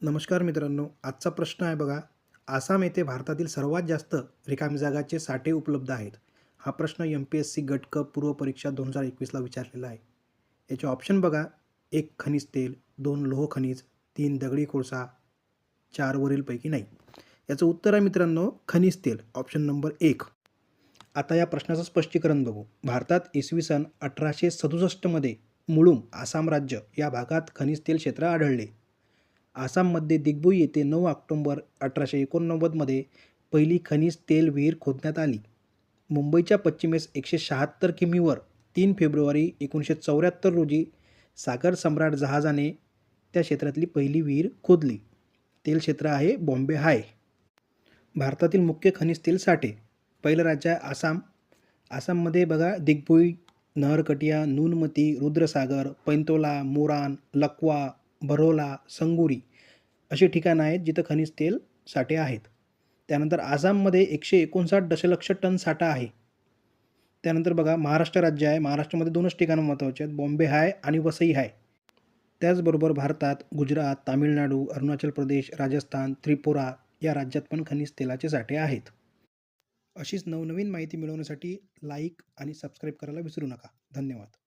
नमस्कार मित्रांनो, आजचा प्रश्न आहे बघा. आसाम येथे भारतातील सर्वात जास्त रिकाम्या जागांचे साठे उपलब्ध आहेत. हा प्रश्न एम-पी-एस-सी गट क पूर्व परीक्षा 2021ला विचारलेला आहे. याचे ऑप्शन बघा. 1 खनिज तेल, 2 लोह खनिज, 3 दगडी कोळसा, 4 वरीलपैकी नाही. याचं उत्तर आहे मित्रांनो खनिज तेल, ऑप्शन नंबर 1. आता या प्रश्नाचं स्पष्टीकरण बघू. भारतात इसवी सन 1867 मध्ये मुळुंग, आसाम राज्य या भागात खनिज तेल क्षेत्र आढळले. आसाममध्ये दिग्बुई येथे 9 ऑक्टोबर 1889 मध्ये पहिली खनिज तेल विहीर खोदण्यात आली. मुंबईच्या पश्चिमेस 176 किमीवर 3 फेब्रुवारी 1974 रोजी सागर सम्राट जहाजाने त्या क्षेत्रातली पहिली विहीर खोदली. तेल क्षेत्र आहे बॉम्बे हाय. भारतातील मुख्य खनिज तेल साठे. पहिलं राज्य आहे आसाम. आसाममध्ये बघा दिग्बुई, नहरकटिया, नूनमती, रुद्रसागर, पैंतोला, मोरान, लकवा, बरोला, संगुरी अशी ठिकाणं आहेत जिथं खनिज तेल साठे आहेत. त्यानंतर आसाममध्ये 159 दशलक्ष टन साठा आहे. त्यानंतर बघा महाराष्ट्र राज्य आहे. महाराष्ट्रामध्ये 2च ठिकाणं महत्त्वाची आहेत, बॉम्बे हाय आणि वसई हाय. त्याचबरोबर भारतात गुजरात, तामिळनाडू, अरुणाचल प्रदेश, राजस्थान, त्रिपुरा या राज्यात पण खनिज तेलाचे साठे आहेत. अशीच नवनवीन माहिती मिळवण्यासाठी लाईक आणि सबस्क्राईब करायला विसरू नका. धन्यवाद.